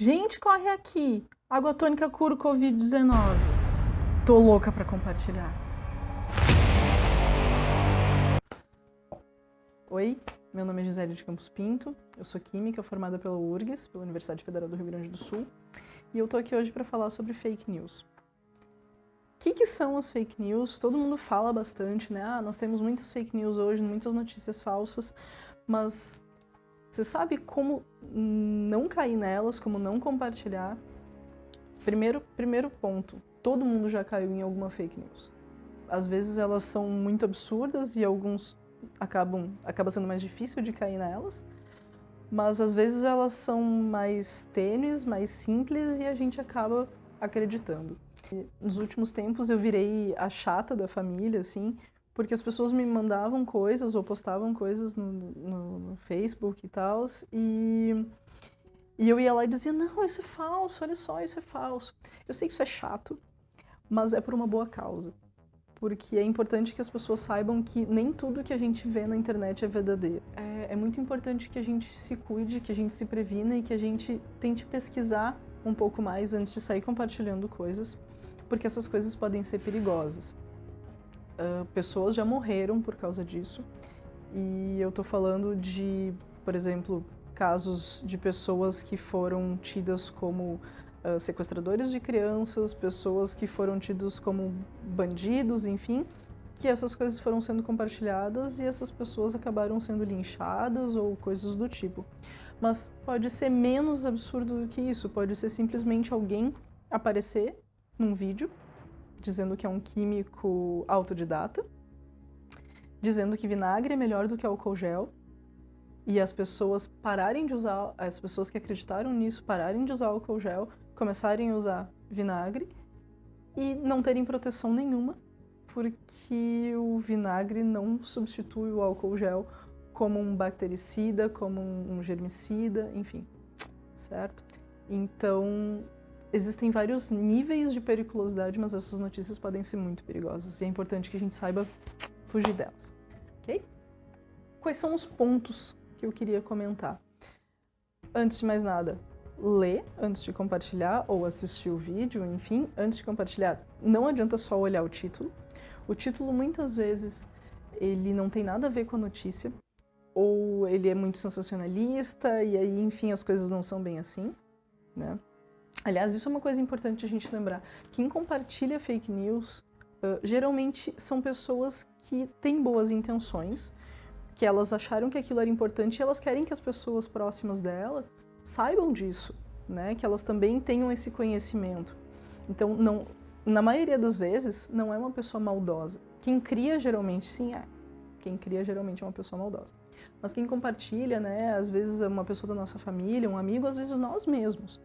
Gente, corre aqui! Água tônica cura o Covid-19. Tô louca pra compartilhar. Oi, meu nome é Gisele de Campos Pinto, eu sou química formada pela URGS, pela Universidade Federal do Rio Grande do Sul, e eu tô aqui hoje para falar sobre fake news. O que são as fake news? Todo mundo fala bastante, né? Nós temos muitas fake news hoje, muitas notícias falsas, mas você sabe como não cair nelas, como não compartilhar? Primeiro ponto, todo mundo já caiu em alguma fake news. Às vezes elas são muito absurdas e alguns acaba sendo mais difícil de cair nelas, mas às vezes elas são mais tênues, mais simples e a gente acaba acreditando. E nos últimos tempos eu virei a chata da família, assim, porque as pessoas me mandavam coisas ou postavam coisas no Facebook e tal, e eu ia lá e dizia, não, isso é falso, olha só, isso é falso. Eu sei que isso é chato, mas é por uma boa causa. Porque é importante que as pessoas saibam que nem tudo que a gente vê na internet é verdadeiro. É muito importante que a gente se cuide, que a gente se previna e que a gente tente pesquisar um pouco mais antes de sair compartilhando coisas, porque essas coisas podem ser perigosas. Pessoas já morreram por causa disso, e eu tô falando de, por exemplo, casos de pessoas que foram tidas como sequestradores de crianças, pessoas que foram tidos como bandidos, enfim, que essas coisas foram sendo compartilhadas e essas pessoas acabaram sendo linchadas ou coisas do tipo. Mas pode ser menos absurdo do que isso, pode ser simplesmente alguém aparecer num vídeo dizendo que é um químico autodidata, dizendo que vinagre é melhor do que álcool gel, e as pessoas pararem de usar, as pessoas que acreditaram nisso pararem de usar álcool gel, começarem a usar vinagre e não terem proteção nenhuma, porque o vinagre não substitui o álcool gel como um bactericida, como um germicida, enfim, certo? Então, existem vários níveis de periculosidade, mas essas notícias podem ser muito perigosas e é importante que a gente saiba fugir delas, ok? Quais são os pontos que eu queria comentar? Antes de mais nada, ler antes de compartilhar ou assistir o vídeo, enfim, antes de compartilhar, não adianta só olhar o título. O título, muitas vezes, ele não tem nada a ver com a notícia, ou ele é muito sensacionalista, e aí, enfim, as coisas não são bem assim, né? Aliás, isso é uma coisa importante a gente lembrar. Quem compartilha fake news, geralmente são pessoas que têm boas intenções, que elas acharam que aquilo era importante e elas querem que as pessoas próximas dela saibam disso, né? Que elas também tenham esse conhecimento. Então, não, na maioria das vezes, não é uma pessoa maldosa. Quem cria, geralmente, sim é. Quem cria, geralmente, é uma pessoa maldosa. Mas quem compartilha, né? Às vezes é uma pessoa da nossa família, um amigo, às vezes nós mesmos.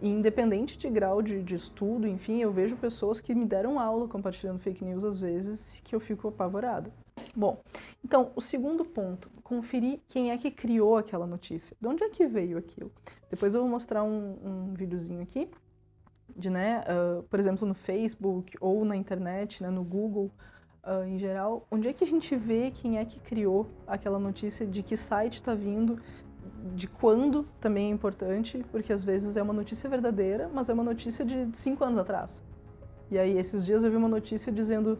Independente de grau de estudo, enfim, eu vejo pessoas que me deram aula compartilhando fake news, às vezes, que eu fico apavorada. Bom, então, o segundo ponto, conferir quem é que criou aquela notícia. De onde é que veio aquilo? Depois eu vou mostrar um videozinho aqui, de, né, por exemplo, no Facebook ou na internet, né, no Google, em geral, onde é que a gente vê quem é que criou aquela notícia, de que site está vindo, de quando também é importante, porque às vezes é uma notícia verdadeira, mas é uma notícia de 5 anos atrás. E aí, esses dias eu vi uma notícia dizendo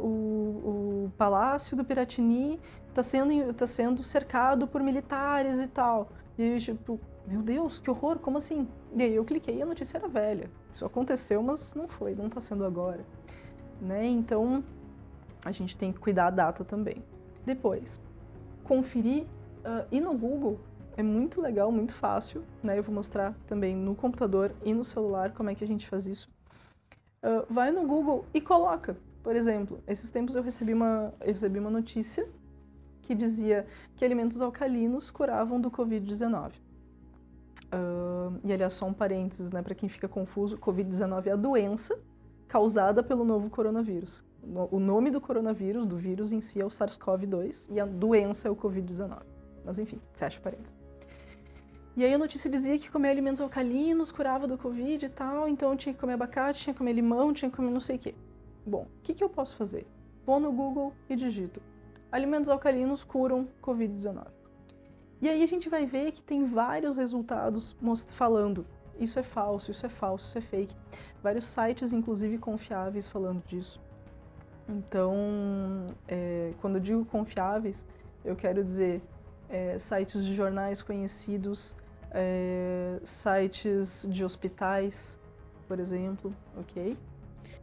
o Palácio do Piratini tá sendo cercado por militares e tal. E aí, tipo, meu Deus, que horror, como assim? E aí eu cliquei e a notícia era velha. Isso aconteceu, mas não foi, não tá sendo agora. Né? Então, a gente tem que cuidar da data também. Depois, conferir, e no Google é muito legal, muito fácil, né? Eu vou mostrar também no computador e no celular como é que a gente faz isso. Vai no Google e coloca, por exemplo, esses tempos eu recebi uma notícia que dizia que alimentos alcalinos curavam do Covid-19. E aliás, só um parênteses, né, para quem fica confuso, Covid-19 é a doença causada pelo novo coronavírus. O nome do coronavírus, do vírus em si, é o SARS-CoV-2 e a doença é o Covid-19. Mas enfim, fecha parênteses. E aí a notícia dizia que comer alimentos alcalinos curava do Covid e tal, então eu tinha que comer abacate, tinha que comer limão, tinha que comer não sei o quê. Bom, o que eu posso fazer? Vou no Google e digito: alimentos alcalinos curam Covid-19. E aí a gente vai ver que tem vários resultados falando isso é falso, isso é falso, isso é fake. Vários sites, inclusive, confiáveis falando disso. Então, quando eu digo confiáveis, eu quero dizer sites de jornais conhecidos, sites de hospitais, por exemplo, ok?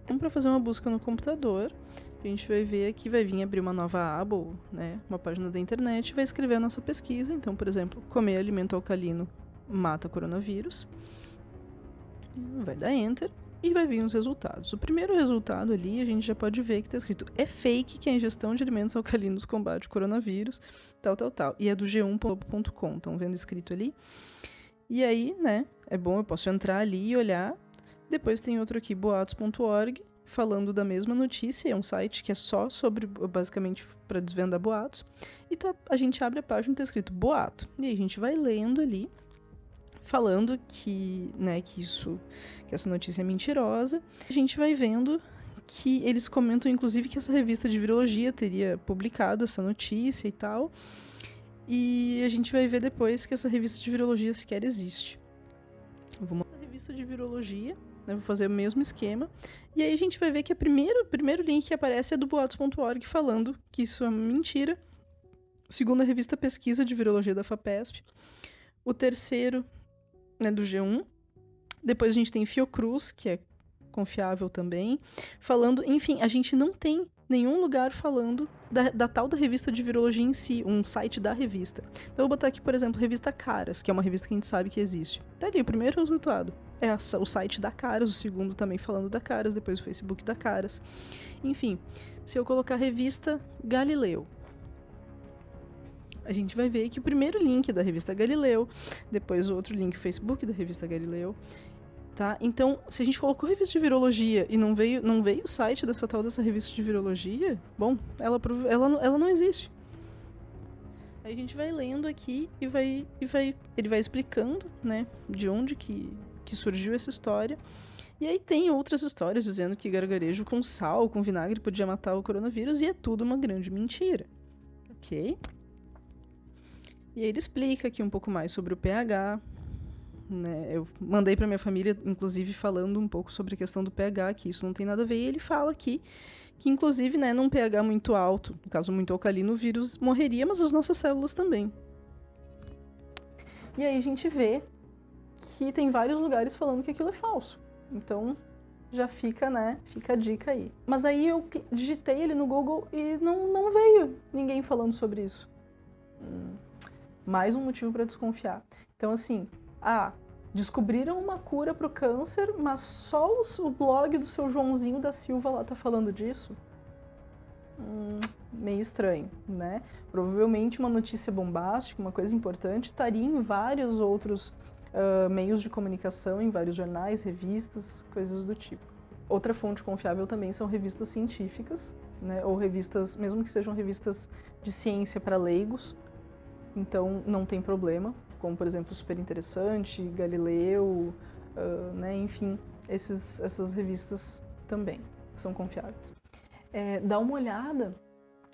Então, para fazer uma busca no computador, a gente vai ver aqui, vai vir abrir uma nova aba, ou, né, uma página da internet, e vai escrever a nossa pesquisa. Então, por exemplo, comer alimento alcalino mata coronavírus. Vai dar Enter e vai vir os resultados. O primeiro resultado ali, a gente já pode ver que está escrito é fake que a ingestão de alimentos alcalinos combate o coronavírus, tal. E é do g1.com, estão vendo escrito ali? E aí, né, é bom, eu posso entrar ali e olhar. Depois tem outro aqui, boatos.org, falando da mesma notícia, é um site que é só sobre, basicamente, para desvendar boatos. E a gente abre a página e está escrito boato. E aí a gente vai lendo ali, falando que essa notícia é mentirosa. A gente vai vendo que eles comentam, inclusive, que essa revista de virologia teria publicado essa notícia e tal. E a gente vai ver depois que essa revista de virologia sequer existe. Eu vou mostrar a revista de virologia, né, vou fazer o mesmo esquema. E aí a gente vai ver que o primeiro link que aparece é do boatos.org falando que isso é mentira, segundo a revista Pesquisa de Virologia da FAPESP. O terceiro, né, do G1. Depois a gente tem Fiocruz, que é confiável também, falando, enfim, a gente não tem nenhum lugar falando da tal da revista de virologia em si, um site da revista. Então eu vou botar aqui, por exemplo, revista Caras, que é uma revista que a gente sabe que existe. Tá ali, o primeiro resultado é o site da Caras, o segundo também falando da Caras, depois o Facebook da Caras. Enfim, se eu colocar revista Galileu, a gente vai ver que o primeiro link é da revista Galileu, depois o outro link, o Facebook da revista Galileu, tá? Então, se a gente colocou revista de virologia e não veio o site dessa revista de virologia, bom, ela não existe. Aí a gente vai lendo aqui e ele vai explicando, né, de onde que surgiu essa história. E aí tem outras histórias dizendo que gargarejo com sal, com vinagre podia matar o coronavírus, e é tudo uma grande mentira, ok? E aí ele explica aqui um pouco mais sobre o pH, né? Eu mandei para minha família, inclusive, falando um pouco sobre a questão do pH, que isso não tem nada a ver, e ele fala aqui que, inclusive, né, num pH muito alto, no caso muito alcalino, o vírus morreria, mas as nossas células também. E aí a gente vê que tem vários lugares falando que aquilo é falso. Então, já fica, né, fica a dica aí. Mas aí eu digitei ele no Google e não veio ninguém falando sobre isso. Mais um motivo para desconfiar. Então, assim, descobriram uma cura para o câncer, mas só o blog do seu Joãozinho da Silva lá tá falando disso? Meio estranho, né? Provavelmente uma notícia bombástica, uma coisa importante, estaria em vários outros meios de comunicação, em vários jornais, revistas, coisas do tipo. Outra fonte confiável também são revistas científicas, né? Ou revistas, mesmo que sejam revistas de ciência para leigos, então não tem problema, como por exemplo Super Interessante, Galileu, né, enfim, essas revistas também são confiáveis. Dá uma olhada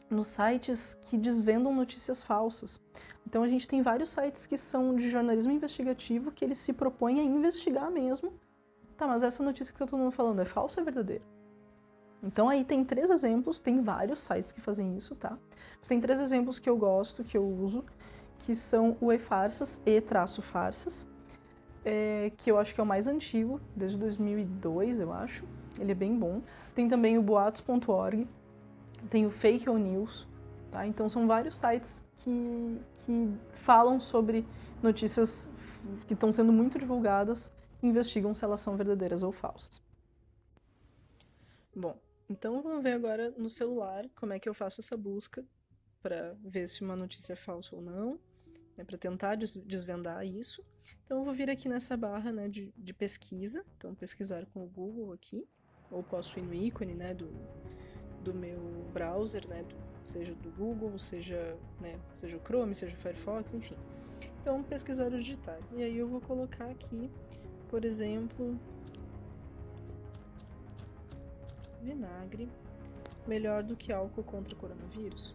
nos sites que desvendam notícias falsas. Então a gente tem vários sites que são de jornalismo investigativo, que eles se propõem a investigar mesmo. Tá, mas essa notícia que tá todo mundo falando é falsa ou é verdadeira? Então aí tem 3 exemplos, tem vários sites que fazem isso, tá? Mas tem 3 exemplos que eu gosto, que eu uso, que são o e-farsas, e-farsas, que eu acho que é o mais antigo, desde 2002, eu acho. Ele é bem bom. Tem também o boatos.org, tem o Fake News, tá? Então são vários sites que falam sobre notícias que estão sendo muito divulgadas e investigam se elas são verdadeiras ou falsas. Bom, então vamos ver agora no celular como é que eu faço essa busca para ver se uma notícia é falsa ou não, né, para tentar desvendar isso. Então eu vou vir aqui nessa barra, né, de pesquisa, então pesquisar com o Google aqui, ou posso ir no ícone, né, do meu browser, né, seja do Google, seja o Chrome, seja o Firefox, enfim. Então pesquisar o digitar. E aí eu vou colocar aqui, por exemplo, vinagre melhor do que álcool contra coronavírus.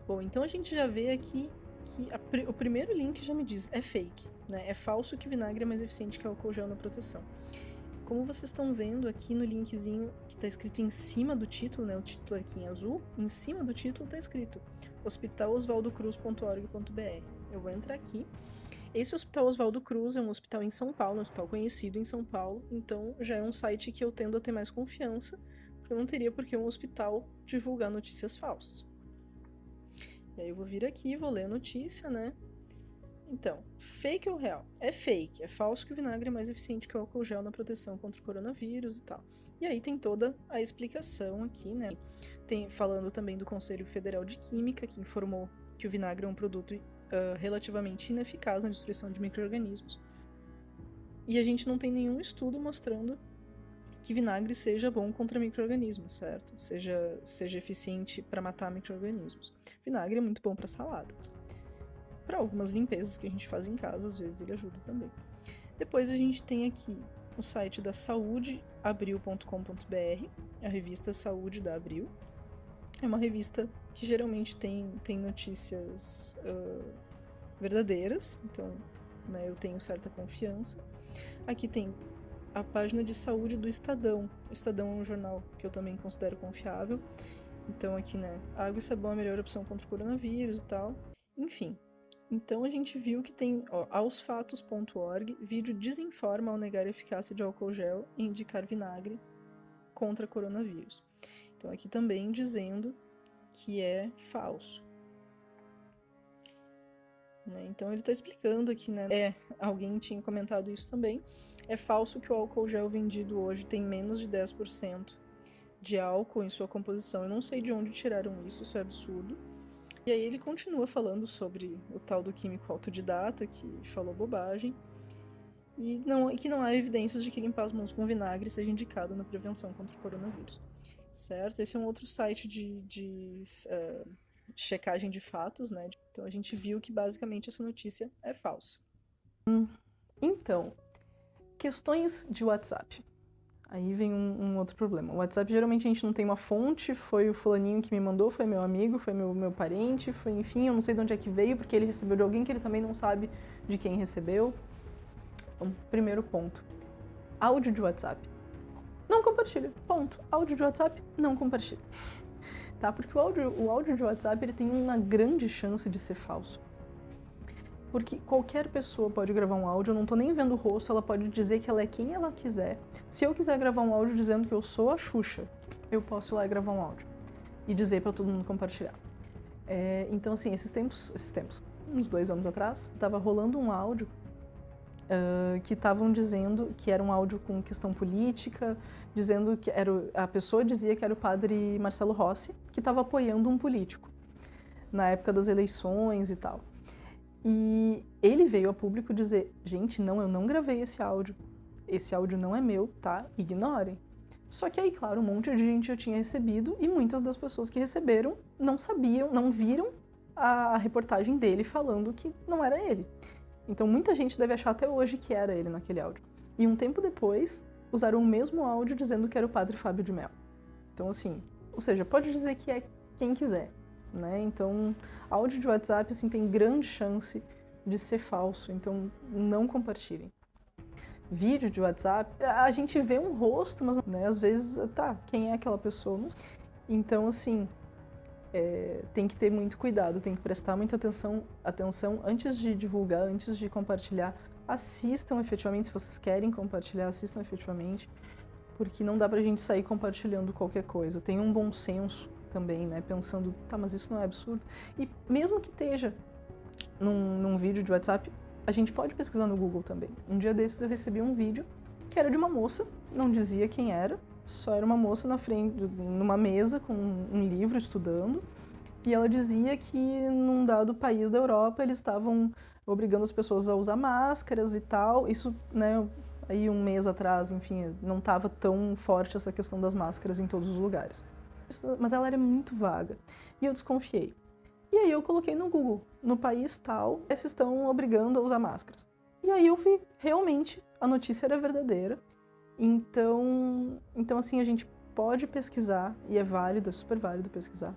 Bom, então a gente já vê aqui que o primeiro link já me diz, é fake, né? É falso que vinagre é mais eficiente que álcool gel na proteção. Como vocês estão vendo aqui no linkzinho que está escrito em cima do título, né? O título aqui em azul, em cima do título está escrito hospitalosvaldocruz.org.br. Eu vou entrar aqui. Esse Hospital Oswaldo Cruz é um hospital em São Paulo, um hospital conhecido em São Paulo, então já é um site que eu tendo a ter mais confiança, porque eu não teria por que um hospital divulgar notícias falsas. E aí eu vou vir aqui, vou ler a notícia, né? Então, fake ou real? É fake, é falso que o vinagre é mais eficiente que o álcool gel na proteção contra o coronavírus e tal. E aí tem toda a explicação aqui, né? Falando também do Conselho Federal de Química, que informou que o vinagre é um produto relativamente ineficaz na destruição de micro-organismos. E a gente não tem nenhum estudo mostrando que vinagre seja bom contra micro-organismos, certo? Seja eficiente para matar micro-organismos. Vinagre é muito bom para salada. Para algumas limpezas que a gente faz em casa, às vezes ele ajuda também. Depois a gente tem aqui o site da saudeabril.com.br, a revista Saúde da Abril. É uma revista que geralmente tem notícias verdadeiras, então, né, eu tenho certa confiança. Aqui tem a página de saúde do Estadão. O Estadão é um jornal que eu também considero confiável. Então aqui, né, água e sabão é a melhor opção contra o coronavírus e tal. Enfim, então a gente viu que tem, aosfatos.org, vídeo desinforma ao negar a eficácia de álcool gel e indicar vinagre contra coronavírus. Então aqui também dizendo que é falso. Né? Então ele está explicando aqui, né? Alguém tinha comentado isso também. É falso que o álcool gel vendido hoje tem menos de 10% de álcool em sua composição. Eu não sei de onde tiraram isso é absurdo. E aí ele continua falando sobre o tal do químico autodidata, que falou bobagem. E que não há evidências de que limpar as mãos com vinagre seja indicado na prevenção contra o coronavírus. Certo? Esse é um outro site de checagem de fatos, né? Então a gente viu que basicamente essa notícia é falsa. Então, questões de WhatsApp. Aí vem um outro problema. O WhatsApp, geralmente, a gente não tem uma fonte, foi o fulaninho que me mandou, foi meu amigo, foi meu parente, foi, enfim, eu não sei de onde é que veio, porque ele recebeu de alguém que ele também não sabe de quem recebeu. Então, primeiro ponto. Áudio de WhatsApp. Não compartilha. Ponto. Áudio de WhatsApp, não compartilha. Tá? Porque o áudio de WhatsApp ele tem uma grande chance de ser falso. Porque qualquer pessoa pode gravar um áudio, eu não tô nem vendo o rosto, ela pode dizer que ela é quem ela quiser. Se eu quiser gravar um áudio dizendo que eu sou a Xuxa, eu posso ir lá e gravar um áudio. E dizer pra todo mundo compartilhar. Então, assim, esses tempos, uns 2 anos atrás, tava rolando um áudio que estavam dizendo que era um áudio com questão política, dizendo que a pessoa dizia que era o padre Marcelo Rossi, que estava apoiando um político na época das eleições e tal. E ele veio a público dizer, gente, não, eu não gravei esse áudio não é meu, tá? Ignorem. Só que aí, claro, um monte de gente já tinha recebido e muitas das pessoas que receberam não sabiam, não viram a reportagem dele falando que não era ele. Então muita gente deve achar até hoje que era ele naquele áudio. E um tempo depois, usaram o mesmo áudio dizendo que era o padre Fábio de Mello. Então assim, ou seja, pode dizer que é quem quiser, né? Então, áudio de WhatsApp assim, tem grande chance de ser falso, então não compartilhem. Vídeo de WhatsApp, a gente vê um rosto, mas né, às vezes, quem é aquela pessoa? Então, assim, tem que ter muito cuidado, tem que prestar muita atenção antes de divulgar, antes de compartilhar. Assistam efetivamente, se vocês querem compartilhar, assistam efetivamente, porque não dá pra gente sair compartilhando qualquer coisa. Tem um bom senso também, né, pensando, mas isso não é absurdo? E mesmo que esteja num vídeo de WhatsApp, a gente pode pesquisar no Google também. Um dia desses eu recebi um vídeo que era de uma moça, não dizia quem era, só era uma moça na frente, numa mesa com um livro estudando, e ela dizia que num dado país da Europa eles estavam obrigando as pessoas a usar máscaras e tal. Isso, né, aí um mês atrás, enfim, não estava tão forte essa questão das máscaras em todos os lugares. Mas ela era muito vaga, e eu desconfiei. E aí eu coloquei no Google, no país tal, esses estão obrigando a usar máscaras. E aí eu vi, realmente, a notícia era verdadeira. Então assim, a gente pode pesquisar, e é válido, é super válido pesquisar.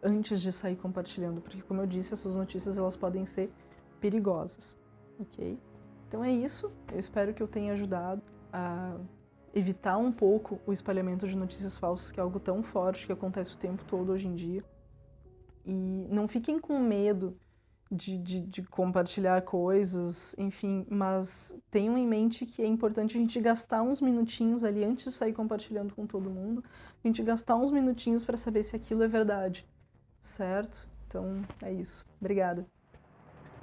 antes de sair compartilhando, porque, como eu disse, essas notícias elas podem ser perigosas, ok? Então é isso, eu espero que eu tenha ajudado a evitar um pouco o espalhamento de notícias falsas, que é algo tão forte que acontece o tempo todo hoje em dia. E não fiquem com medo de compartilhar coisas, enfim, mas tenham em mente que é importante a gente gastar uns minutinhos ali antes de sair compartilhando com todo mundo, a gente gastar uns minutinhos para saber se aquilo é verdade, certo? Então é isso. Obrigada.